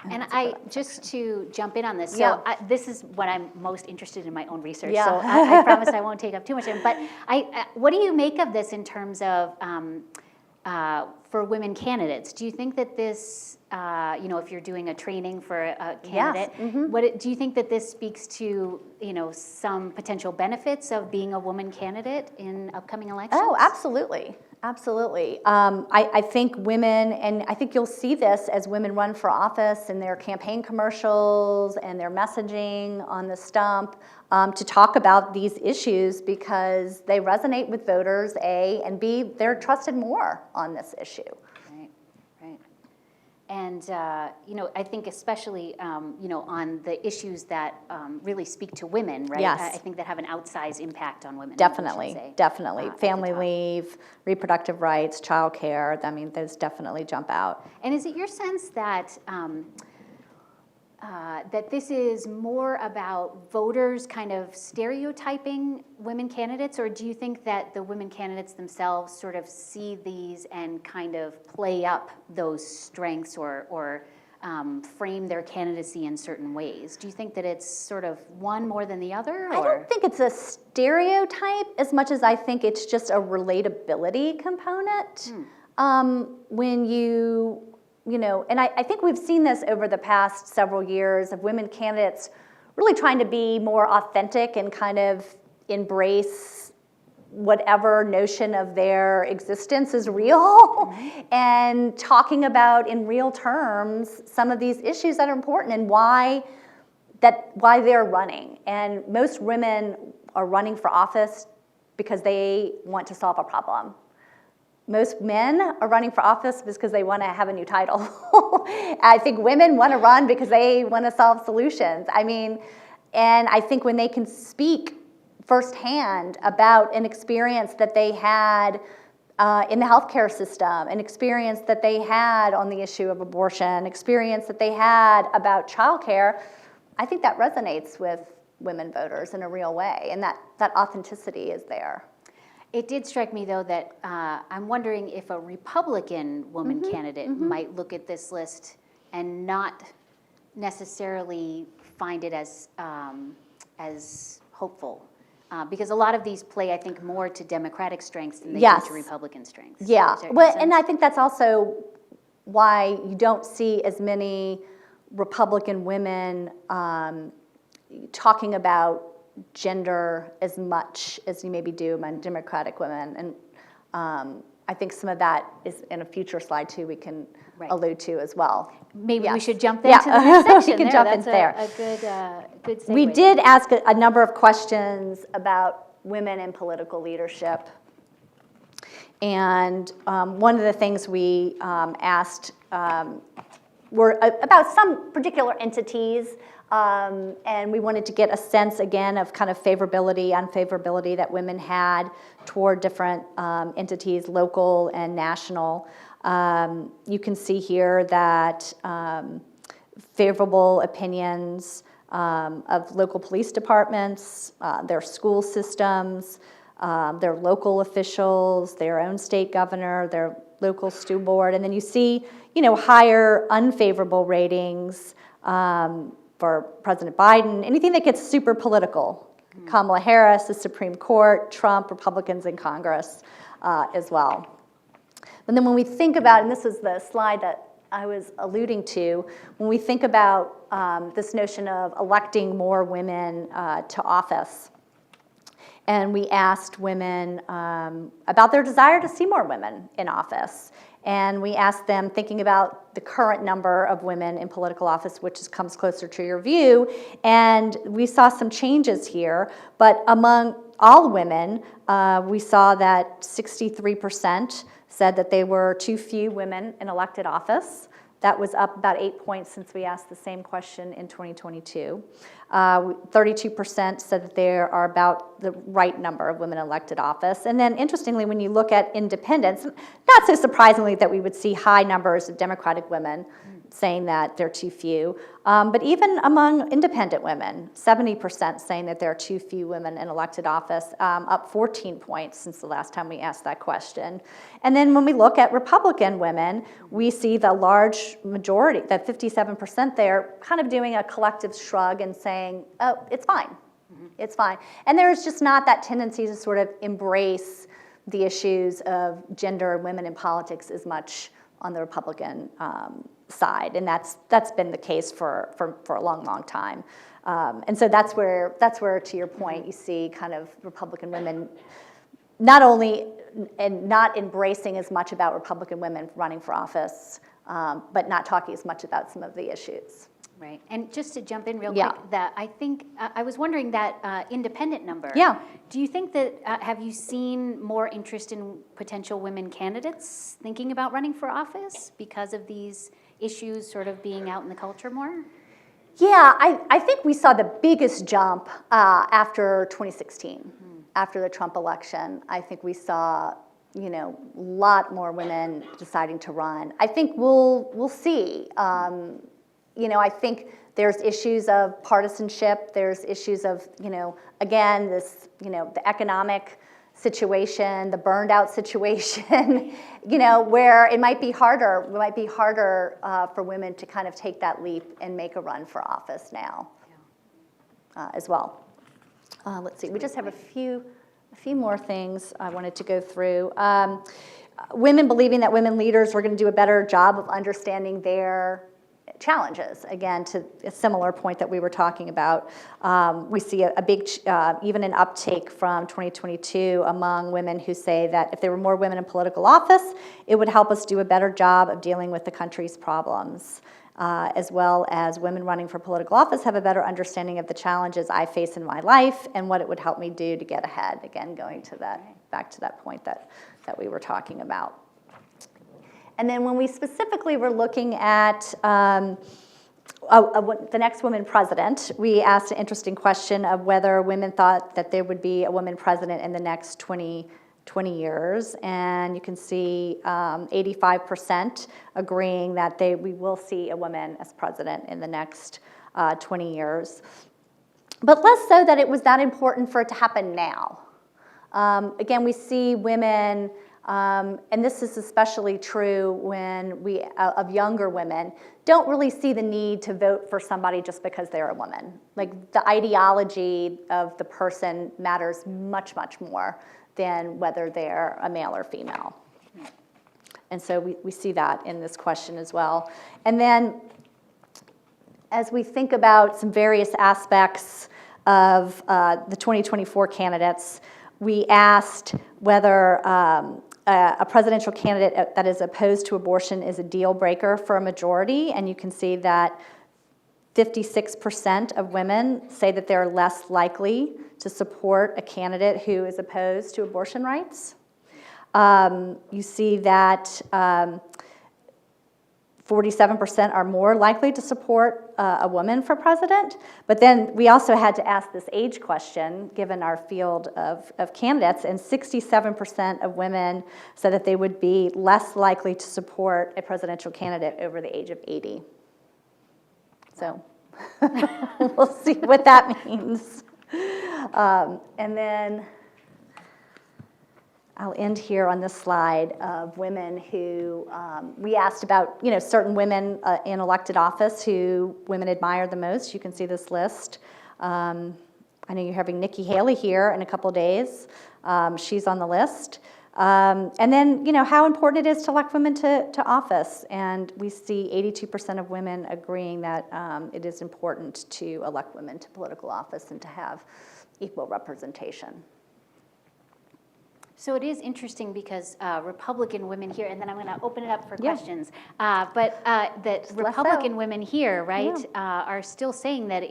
S2: And just to jump in on this, this is what I'm most interested in my own research.
S3: Yeah.
S2: So I promise I won't take up too much time. But what do you make of this in terms of for women candidates? Do you think that this, if you're doing a training for a candidate,
S3: Yes.
S2: Do you think that this speaks to, some potential benefits of being a woman candidate in upcoming elections?
S3: Oh, absolutely. Absolutely. I think women, and I think you'll see this as women run for office in their campaign commercials and their messaging on the stump to talk about these issues because they resonate with voters, A, and B, they're trusted more on this issue.
S2: Right. And, I think especially, on the issues that really speak to women, right?
S3: Yes.
S2: I think that have an outsized impact on women.
S3: Definitely.
S2: at the
S3: Family
S2: top.
S3: leave, reproductive rights, childcare, those definitely jump out.
S2: And is it your sense that that this is more about voters kind of stereotyping women candidates, or do you think that the women candidates themselves sort of see these and kind of play up those strengths or frame their candidacy in certain ways? Do you think that it's sort of one more than the other?
S3: I don't think it's a stereotype as much as I think it's just a relatability component. When and I think we've seen this over the past several years of women candidates really trying to be more authentic and kind of embrace whatever notion of their existence is real and talking about in real terms some of these issues that are important and why they're running. And most women are running for office because they want to solve a problem. Most men are running for office because they want to have a new title. I think women want to run because they want to solve solutions. And I think when they can speak firsthand about an experience that they had in the healthcare system, an experience that they had on the issue of abortion, experience that they had about childcare, I think that resonates with women voters in a real way, and that authenticity is there.
S2: It did strike me, though, that I'm wondering if a Republican woman candidate might look at this list and not necessarily find it as hopeful. Because a lot of these play, I think, more to Democratic strengths than they do to Republican strengths.
S3: Yeah, and I think that's also why you don't see as many Republican women talking about gender as much as you maybe do among Democratic women. And I think some of that is in a future slide too we can
S2: Right.
S3: allude to as well.
S2: Maybe we
S3: Yes.
S2: should jump
S3: Yeah.
S2: into the next section.
S3: We can
S2: there.
S3: jump
S2: That's
S3: in there.
S2: A good segue.
S3: We did ask a number of questions about women in political leadership. And one of the things we asked were about some particular entities, and we wanted to get a sense again of kind of favorability, unfavorability that women had toward different entities, local and national. You can see here that favorable opinions of local police departments, their school systems, their local officials, their own state governor, their local school board, and then you see, higher unfavorable ratings for President Biden, anything that gets super political. Kamala Harris, the Supreme Court, Trump, Republicans in Congress as well. And then when we think about, and this is the slide that I was alluding to, when we think about this notion of electing more women to office, and we asked women about their desire to see more women in office. And we asked them, thinking about the current number of women in political office, which comes closer to your view, and we saw some changes here. But among all women, we saw that 63% said that they were too few women in elected office. That was up about 8 points since we asked the same question in 2022. 32% said that there are about the right number of women in elected office. And then interestingly, when you look at independents, not so surprisingly that we would see high numbers of Democratic women saying that they're too few. But even among independent women, 70% saying that there are too few women in elected office, up 14 points since the last time we asked that question. And then when we look at Republican women, we see the large majority, that 57% there, kind of doing a collective shrug and saying, oh, it's fine. It's fine. And there's just not that tendency to sort of embrace the issues of gender and women in politics as much on the Republican side, and that's been the case for a long time. And so that's where, to your point, you see kind of Republican women not only and not embracing as much about Republican women running for office, but not talking as much about some of the issues.
S2: Right, and just to jump in real
S3: Yeah.
S2: quick, that I think, I was wondering that independent number.
S3: Yeah.
S2: Do you think that, have you seen more interest in potential women candidates thinking about running for office because of these issues sort of being out in the culture more?
S3: Yeah, I think we saw the biggest jump after 2016, after the Trump election. I think we saw, a lot more women deciding to run. I think we'll see. I think there's issues of partisanship. There's issues of, again, this, the economic situation, the burned out situation, where it might be harder. It might be harder for women to kind of take that leap and make a run for office now, as well. Let's see. We just have a few more things I wanted to go through. Women believing that women leaders were going to do a better job of understanding their challenges. Again, to a similar point that we were talking about, we see a big, even an uptake from 2022 among women who say that if there were more women in political office, it would help us do a better job of dealing with the country's problems. As well as women running for political office have a better understanding of the challenges I face in my life and what it would help me do to get ahead. Again, going to that, back to that point that we were talking about. And then when we specifically were looking at the next woman president, we asked an interesting question of whether women thought that there would be a woman president in the next 20 years. And you can see 85% agreeing that we will see a woman as president in the next 20 years. But less so that it was that important for it to happen now. Again, we see women, and this is especially true when of younger women, don't really see the need to vote for somebody just because they're a woman. Like the ideology of the person matters much, much more than whether they're a male or female. And so we see that in this question as well. And then as we think about some various aspects of the 2024 candidates, we asked whether A presidential candidate that is opposed to abortion is a deal breaker for a majority, and you can see that 56% of women say that they're less likely to support a candidate who is opposed to abortion rights. You see that 47% are more likely to support a woman for president. But then we also had to ask this age question, given our field of candidates, and 67% of women said that they would be less likely to support a presidential candidate over the age of 80. So we'll see what that means. And then I'll end here on this slide of women who, we asked about, certain women in elected office who women admire the most. You can see this list. I know you're having Nikki Haley here in a couple days. She's on the list. And then, how important it is to elect women to office. And we see 82% of women agreeing that it is important to elect women to political office and to have equal representation.
S2: So it is interesting because Republican women here, and then I'm going to open it up for questions, but that Republican women here, right, are still saying that it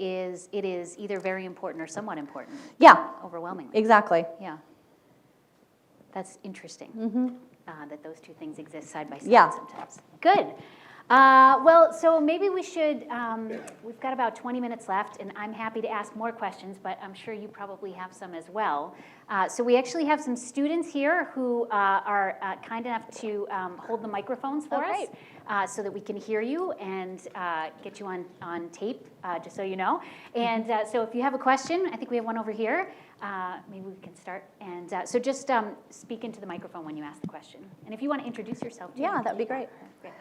S2: is either very important or somewhat important.
S3: Yeah.
S2: Overwhelmingly.
S3: Exactly.
S2: Yeah. That's interesting that those two things exist side by side sometimes. Good. Well, so maybe we should, we've got about 20 minutes left, and I'm happy to ask more questions, but I'm sure you probably have some as well. So we actually have some students here who are kind enough to hold the microphones for us so that we can hear you and get you on tape, just so you know. And so if you have a question, I think we have one over here. Maybe we can start. And so just speak into the microphone when you ask the question. And if you want to introduce yourself, too.
S3: Yeah, that would be great.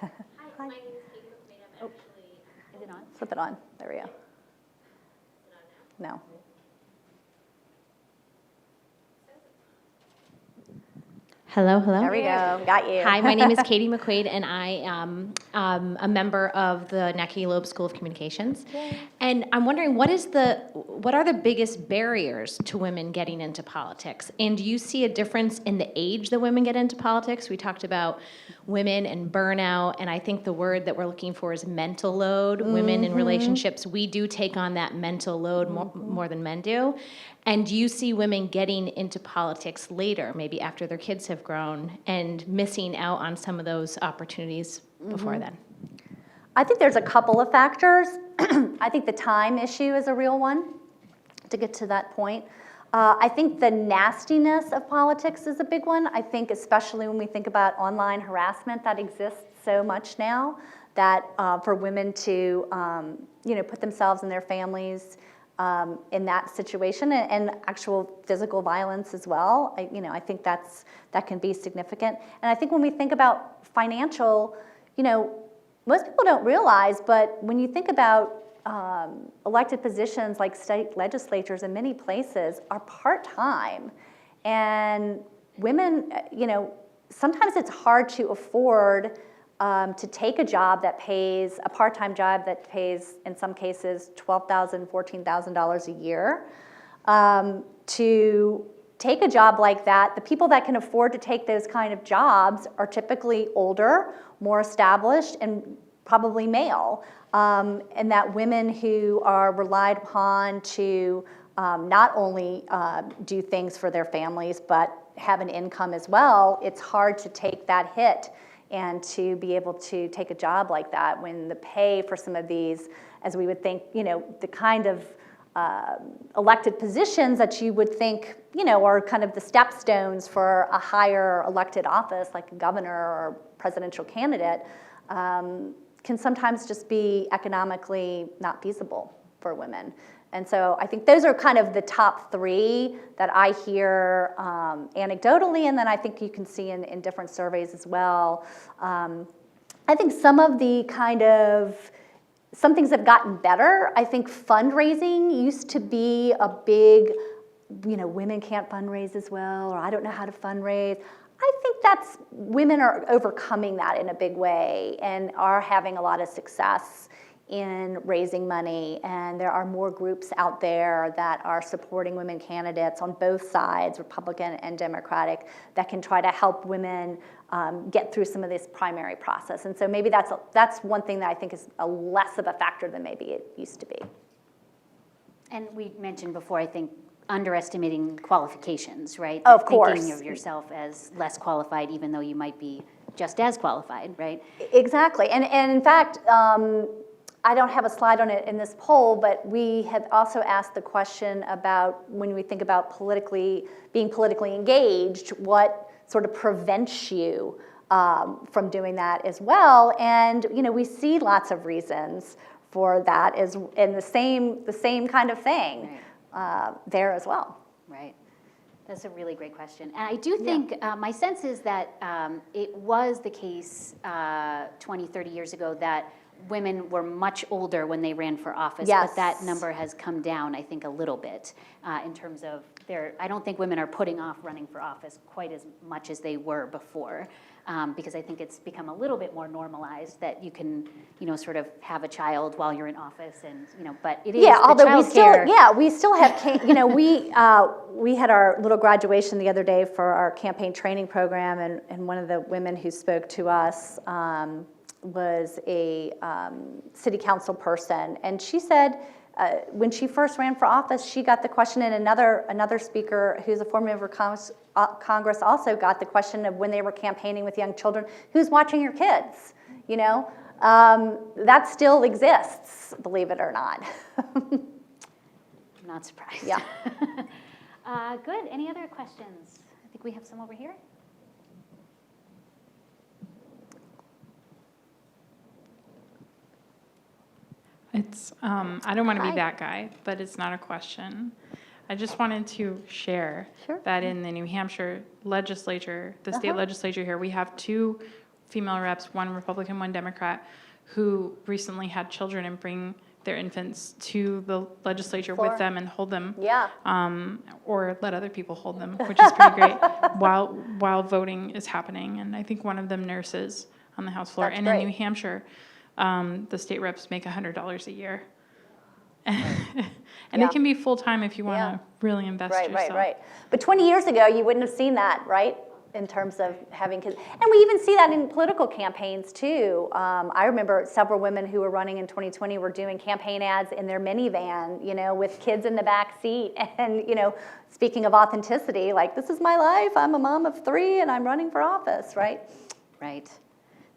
S4: Hi, my name is Katie McMahon. I'm actually...
S2: Is it on?
S3: Flip it on. There we go.
S4: Is it on now?
S3: No.
S4: Hello, hello.
S3: There we go. Got you.
S4: Hi, my name is Katie McQuaid, and I am a member of the NHIOP School of Communications. Yay. And I'm wondering, what are the biggest barriers to women getting into politics? And do you see a difference in the age that women get into politics? We talked about women and burnout, and I think the word that we're looking for is mental load. Women in relationships, we do take on that mental load more than men do. And do you see women getting into politics later, maybe after their kids have grown, and missing out on some of those opportunities before then?
S3: I think there's a couple of factors. I think the time issue is a real one, to get to that point. I think the nastiness of politics is a big one. I think especially when we think about online harassment that exists so much now, that for women to put themselves and their families in that situation, and actual physical violence as well. I think that can be significant. And I think when we think about financial, most people don't realize, but when you think about elected positions like state legislatures in many places are part-time, and women, sometimes it's hard to afford to take a job that pays, a part-time job that pays, in some cases, $12,000, $14,000 a year. To take a job like that, the people that can afford to take those kind of jobs are typically older, more established, and probably male. And that women who are relied upon to not only do things for their families, but have an income as well, it's hard to take that hit and to be able to take a job like that when the pay for some of these, as we would think, the kind of elected positions that you would think, are kind of the stepstones for a higher elected office, like a governor or presidential candidate, can sometimes just be economically not feasible for women. And so I think those are kind of the top three that I hear anecdotally, and then I think you can see in different surveys as well. I think some things have gotten better. I think fundraising used to be a big, women can't fundraise as well, or I don't know how to fundraise. I think women are overcoming that in a big way and are having a lot of success in raising money, and there are more groups out there that are supporting women candidates on both sides, Republican and Democratic, that can try to help women get through some of this primary process. And so maybe that's one thing that I think is a less of a factor than maybe it used to be.
S2: And we mentioned before, I think, underestimating qualifications, right?
S3: Of course.
S2: Thinking of yourself as less qualified, even though you might be just as qualified, right?
S3: Exactly. And in fact, I don't have a slide on it in this poll, but we have also asked the question about when we think about being politically engaged, what sort of prevents you from doing that as well. And we see lots of reasons for that in the same kind of thing there as well.
S2: Right. That's a really great question. And I do think, my sense is that it was the case 20, 30 years ago that women were much older when they ran for office,
S3: Yes.
S2: but that number has come down, I think, a little bit in terms of I don't think women are putting off running for office quite as much as they were before, because I think it's become a little bit more normalized that you can, sort of have a child while you're in office, and but it is
S3: although we still have we had our little graduation the other day for our campaign training program, and one of the women who spoke to us was a city council person, and she said when she first ran for office, she got the question, and another speaker who's a former member of Congress also got the question of when they were campaigning with young children, who's watching your kids? That still exists, believe it or not.
S2: I'm not surprised.
S3: Yeah.
S2: Good. Any other questions? I think we have some over here.
S5: It's, I don't want to
S3: Hi.
S5: be that guy, but it's not a question. I just wanted to share
S3: Sure.
S5: that in the New Hampshire legislature, the state legislature here, we have 2 female reps, 1 Republican, 1 Democrat, who recently had children and bring their infants to the legislature with them and hold them.
S3: Yeah.
S5: Or let other people hold them, which is pretty great, while voting is happening. And I think one of them nurses on the House floor.
S3: That's
S5: and
S3: great.
S5: in New Hampshire, the state reps make $100 a year. And
S3: Yeah.
S5: it can be full-time if you want to
S3: Yeah.
S5: really invest yourself.
S3: Right. But 20 years ago, you wouldn't have seen that, right? In terms of having kids. And we even see that in political campaigns, too. I remember several women who were running in 2020 were doing campaign ads in their minivan, with kids in the back seat. And, speaking of authenticity, like, this is my life. I'm a mom of 3, and I'm running for office, right?
S2: Right.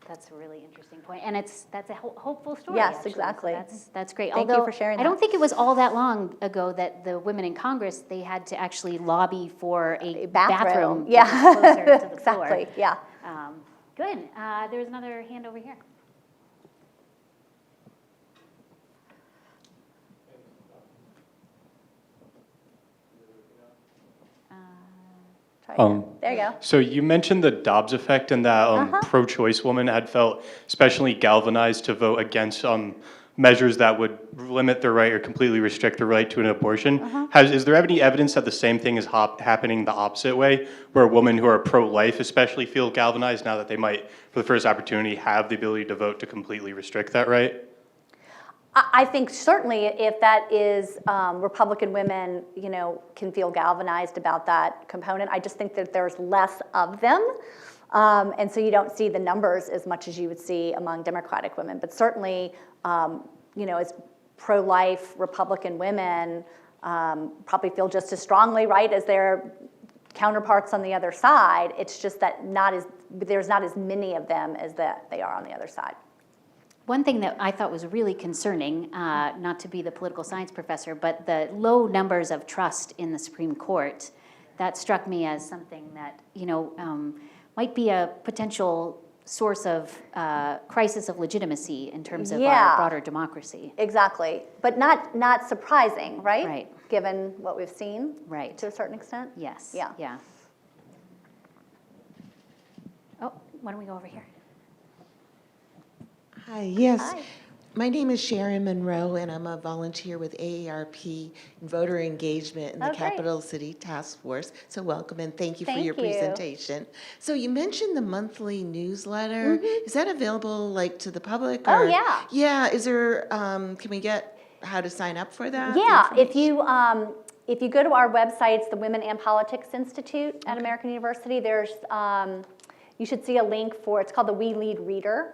S2: That's a really interesting point, and that's a hopeful story.
S3: Yes,
S2: actually.
S3: exactly.
S2: So that's great.
S3: Thank you
S2: Although
S3: for sharing
S2: I don't
S3: that.
S2: think it was all that long ago that the women in Congress, they had to actually lobby for a bathroom
S3: Yeah,
S2: that was closer to the floor.
S3: exactly. Yeah.
S2: Good. There's another hand over here.
S3: Try again. There you go.
S6: So you mentioned the Dobbs effect and that pro-choice woman had felt especially galvanized to vote against measures that would limit their right or completely restrict their right to an abortion. Is there any evidence that the same thing is happening the opposite way, where women who are pro-life especially feel galvanized now that they might, for the first opportunity, have the ability to vote to completely restrict that right?
S3: I think certainly if that is Republican women, can feel galvanized about that component. I just think that there's less of them. And so you don't see the numbers as much as you would see among Democratic women. But certainly, as pro-life Republican women probably feel just as strongly, right, as their counterparts on the other side. It's just that there's not as many of them as that they are on the other side.
S2: One thing that I thought was really concerning, not to be the political science professor, but the low numbers of trust in the Supreme Court, that struck me as something that, might be a potential source of crisis of legitimacy in terms of our broader democracy.
S3: Exactly. But not surprising, right?
S2: Right.
S3: Given what we've seen.
S2: Right.
S3: To a certain extent.
S2: Yes.
S3: Yeah.
S2: Oh, why don't we go over here?
S7: Hi, yes.
S3: Hi.
S7: My name is Sharon Monroe, and I'm a volunteer with AARP in voter engagement in the
S3: great.
S7: Capital City Task Force. So welcome and thank you for your
S3: Thank you.
S7: presentation. So you mentioned the monthly newsletter. Is that available like to the public?
S3: Oh,
S7: or-
S3: yeah.
S7: Yeah. Is there? Can we get how to sign up for that?
S3: Yeah,
S7: The
S3: if you go to our website, it's the Women and Politics Institute at American University. There's you should see a link for, it's called the We Lead Reader.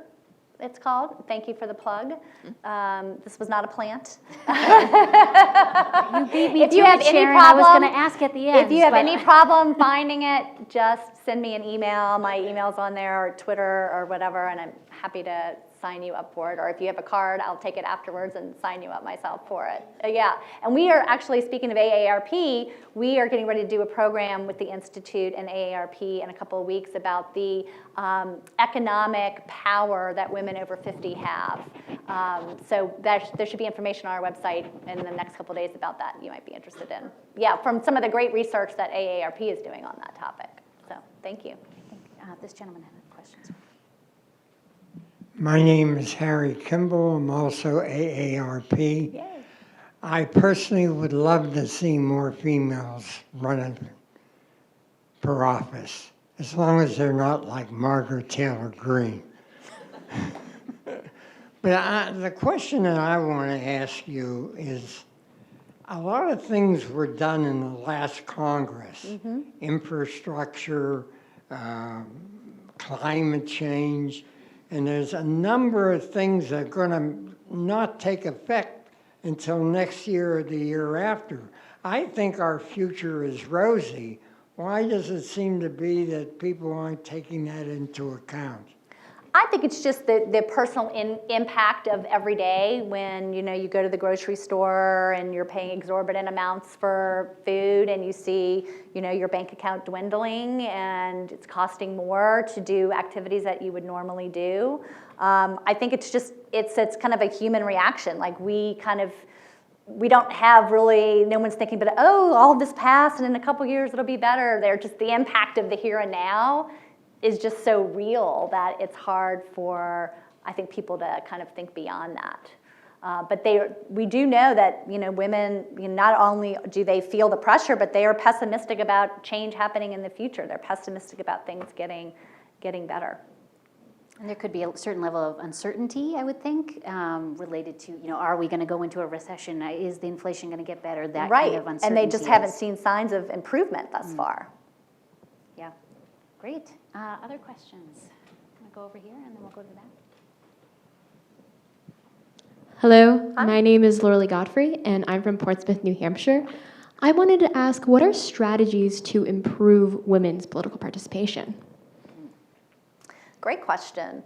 S3: It's called. Thank you for the plug. This was not a plant.
S2: You beat me
S3: If
S2: to
S3: you
S2: it,
S3: have any
S2: Sharon. I was
S3: problem-
S2: going to ask at the end.
S3: If you have
S2: but-
S3: any problem finding it, just send me an email. My email's on there, or Twitter, or whatever, and I'm happy to sign you up for it. Or if you have a card, I'll take it afterwards and sign you up myself for it. Yeah, and we are actually, speaking of AARP, we are getting ready to do a program with the Institute and AARP in a couple of weeks about the economic power that women over 50 have. So there should be information on our website in the next couple of days about that you might be interested in. Yeah, from some of the great research that AARP is doing on that topic. So thank you.
S2: This gentleman had questions.
S8: My name is Harry Kimball. I'm also AARP.
S3: Yay.
S8: I personally would love to see more females running for office, as long as they're not like Margaret Taylor Greene. But the question that I want to ask you is, a lot of things were done in the last Congress. Infrastructure, climate change, and there's a number of things that are going to not take effect until next year or the year after. I think our future is rosy. Why does it seem to be that people aren't taking that into account?
S3: I think it's just the personal impact of every day when you go to the grocery store and you're paying exorbitant amounts for food and you see your bank account dwindling and it's costing more to do activities that you would normally do. I think it's kind of a human reaction. Like we don't have really, no one's thinking, but all of this passed and in a couple years it'll be better. They're just the impact of the here and now is just so real that it's hard for, I think, people to kind of think beyond that. But we do know that women, not only do they feel the pressure, but they are pessimistic about change happening in the future. They're pessimistic about things getting better.
S2: And there could be a certain level of uncertainty, I would think, related to, are we going to go into a recession? Is the inflation going to get better? That
S3: Right,
S2: kind of uncertainty.
S3: and they just haven't seen signs of improvement thus far.
S2: Yeah, great. Other questions? I'm going to go over here and then we'll go to the back.
S9: Hello, my name is Lauralee Godfrey, and I'm from Portsmouth, New Hampshire. I wanted to ask, what are strategies to improve women's political participation?
S3: Great question.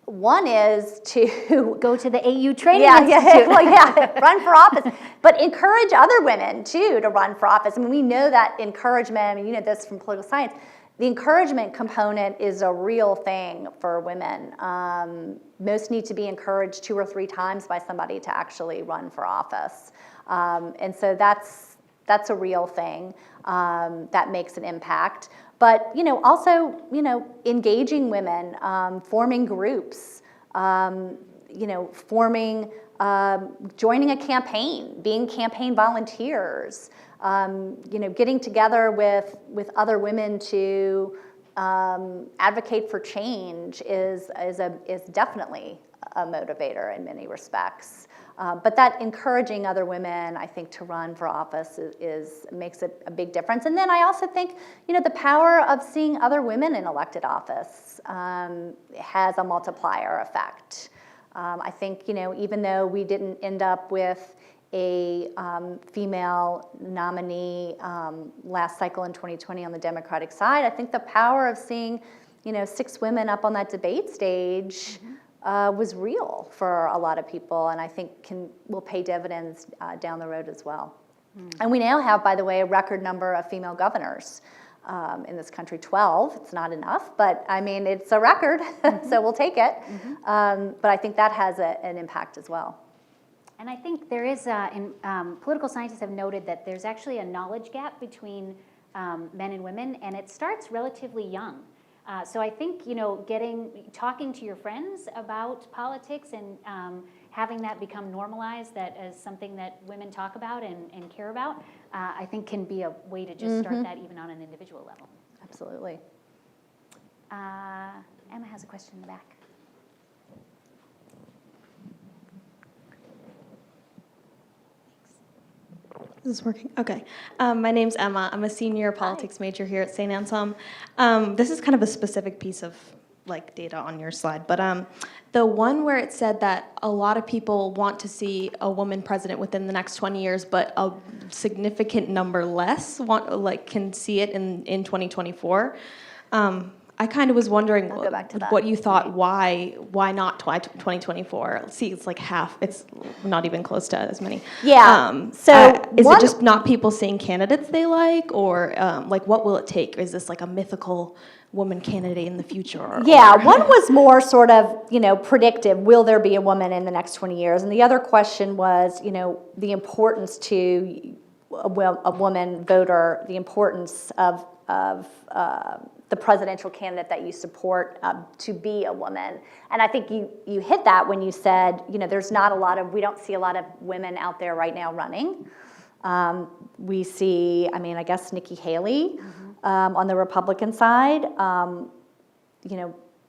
S3: One is to
S2: Go to the AU Training
S3: yeah,
S2: Institute.
S3: well, yeah, run for office, but encourage other women too to run for office. I mean, we know that encouragement. I mean, you know this from political science. The encouragement component is a real thing for women. Most need to be encouraged 2 or 3 times by somebody to actually run for office, and so that's a real thing that makes an impact. But also engaging women, forming groups, forming, joining a campaign, being campaign volunteers. Getting together with other women to advocate for change is definitely a motivator in many respects. But that encouraging other women, I think, to run for office makes a big difference. And then I also think, the power of seeing other women in elected office has a multiplier effect. I think, even though we didn't end up with a female nominee last cycle in 2020 on the Democratic side, I think the power of seeing, 6 women up on that debate stage was real for a lot of people, and I think will pay dividends down the road as well. And we now have, by the way, a record number of female governors in this country, 12. It's not enough, but I mean, it's a record, so we'll take it. But I think that has an impact as well.
S2: And I think there is, political scientists have noted that there's actually a knowledge gap between men and women, and it starts relatively young. So I think, talking to your friends about politics and having that become normalized, that as something that women talk about and care about, I think can be a way to just start that even on an individual level.
S3: Absolutely.
S2: Emma has a question in the back.
S10: Is this working? Okay. My name's Emma. I'm a senior politics major here at St. Anselm. This is kind of a specific piece of data on your slide, but the one where it said that a lot of people want to see a woman president within the next 20 years, but a significant number less can see it in 2024. I kind of was wondering
S3: I'll go back to that.
S10: what you thought, why not 2024? See, it's like half, it's not even close to as many.
S3: Yeah,
S10: Is it just not people seeing candidates they like, or what will it take? Is this like a mythical woman candidate in the future?
S3: Yeah, one was more sort of, predictive. Will there be a woman in the next 20 years? And the other question was, the importance to a woman voter, the importance of the presidential candidate that you support to be a woman. And I think you hit that when you said, we don't see a lot of women out there right now running. We see, I guess Nikki Haley on the Republican side.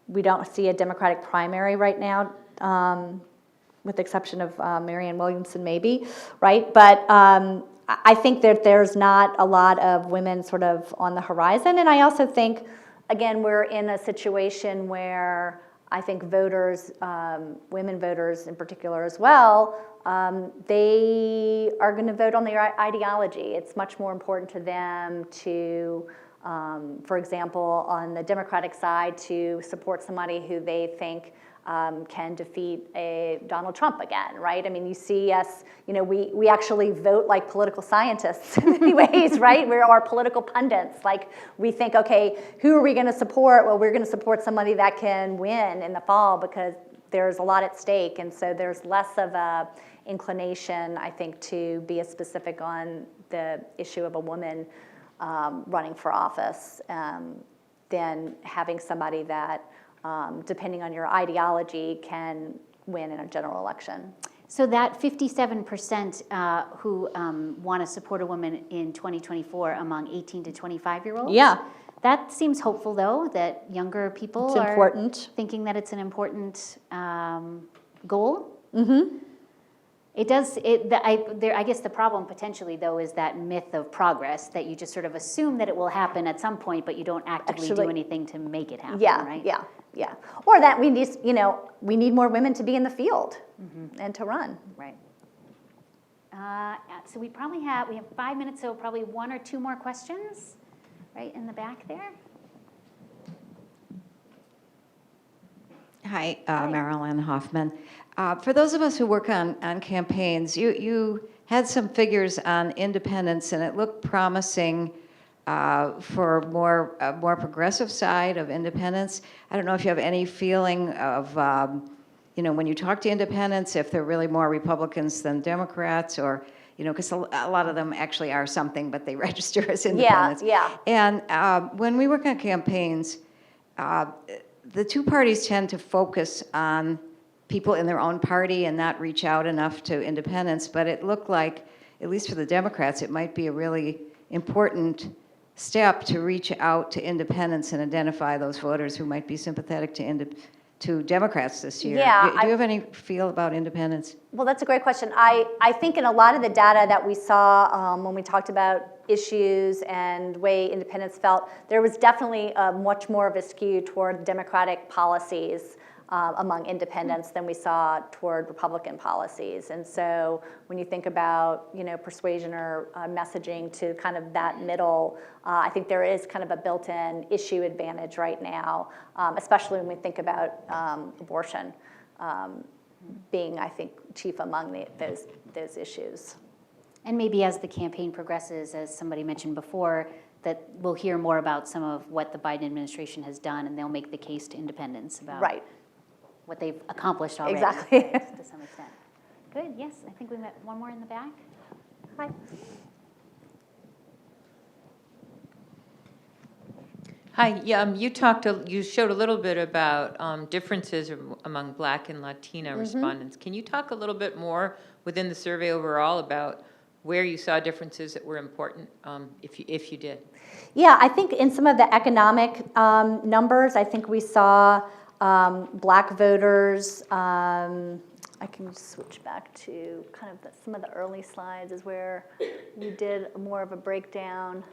S3: We don't see a Democratic primary right now, with the exception of Marianne Williamson maybe, right? But I think that there's not a lot of women sort of on the horizon. And I also think, again, we're in a situation where I think voters, women voters in particular as well, they are going to vote on their ideology. It's much more important to them to, for example, on the Democratic side, to support somebody who they think can defeat a Donald Trump again, right? You see us, we actually vote like political scientists in many ways, right? We're our political pundits. We think, okay, who are we going to support? Well, we're going to support somebody that can win in the fall because there's a lot at stake. And so there's less of a inclination, I think, to be as specific on the issue of a woman running for office than having somebody that, depending on your ideology, can win in a general election.
S2: So that 57% who want to support a woman in 2024 among 18 to 25-year-olds?
S3: Yeah.
S2: That seems hopeful, though, that younger people
S3: It's important.
S2: Thinking that it's an important goal.
S3: Mm-hmm.
S2: It does. I guess the problem potentially, though, is that myth of progress, that you just sort of assume that it will happen at some point, but you don't actively do anything to make it happen.
S3: Yeah,
S2: right?
S3: yeah. Or that we need more women to be in the field and to run.
S2: Right. So we have 5 minutes, so probably one or two more questions, right in the back there.
S11: Hi, Marilyn Hoffman. For those of us who work on campaigns, you had some figures on independence, and it looked promising for more progressive side of independence. I don't know if you have any feeling of, when you talk to independents, if they're really more Republicans than Democrats, or, because a lot of them actually are something, but they register as independents.
S3: Yeah.
S11: And when we work on campaigns, the two parties tend to focus on people in their own party and not reach out enough to independents. But it looked like, at least for the Democrats, it might be a really important step to reach out to independents and identify those voters who might be sympathetic to Democrats this year.
S3: Yeah,
S11: do you have any feel about independents?
S3: Well, that's a great question. I think in a lot of the data that we saw when we talked about issues and way independents felt, there was definitely much more of a skew toward Democratic policies among independents than we saw toward Republican policies. And so when you think about, persuasion or messaging to kind of that middle, I think there is kind of a built-in issue advantage right now, especially when we think about abortion being, I think, chief among those issues.
S2: And maybe as the campaign progresses, as somebody mentioned before, that we'll hear more about some of what the Biden administration has done, and they'll make the case to independents about what they've accomplished already.
S3: Exactly.
S2: To some extent. Good, yes, I think we met one more in the back. Hi.
S12: Hi, you showed a little bit about differences among Black and Latina respondents. Can you talk a little bit more within the survey overall about where you saw differences that were important, if you did?
S3: Yeah, I think in some of the economic numbers, I think we saw Black voters. I can switch back to kind of some of the early slides is where we did more of a breakdown.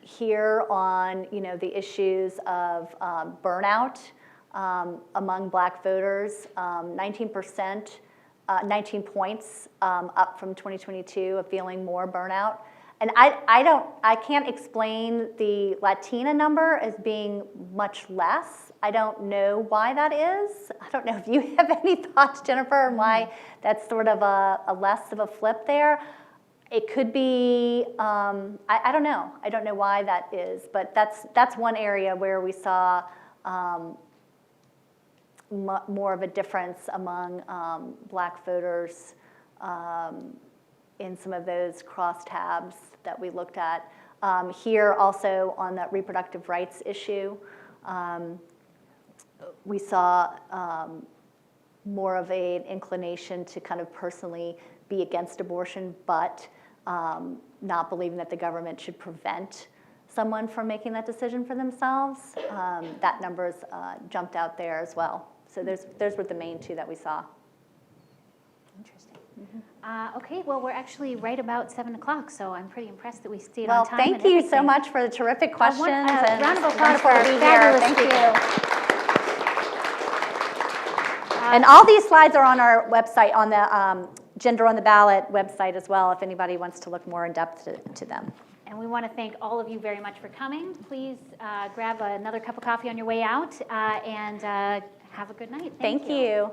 S3: Here on, the issues of burnout among Black voters, 19%, 19 points up from 2022 of feeling more burnout. And I can't explain the Latina number as being much less. I don't know why that is. I don't know if you have any thoughts, Jennifer, on why that's sort of a less of a flip there. It could be, I don't know. I don't know why that is, but that's one area where we saw more of a difference among Black voters in some of those crosstabs that we looked at. Here also on that reproductive rights issue, we saw more of an inclination to kind of personally be against abortion, but not believing that the government should prevent someone from making that decision for themselves. That number's jumped out there as well. So those were the main two that we saw.
S2: Interesting. Okay, well, we're actually right about 7 o'clock, so I'm pretty impressed that we stayed on time.
S3: Well, thank you so much for the terrific questions.
S2: A round of
S3: it's
S2: applause for
S3: wonderful
S2: our
S3: to be here.
S2: fabulous
S3: Thank
S2: speakers.
S3: you. And all these slides are on our website, on the Gender on the Ballot website as well, if anybody wants to look more in depth to them.
S2: And we want to thank all of you very much for coming. Please grab another cup of coffee on your way out and have a good night.
S3: Thank you.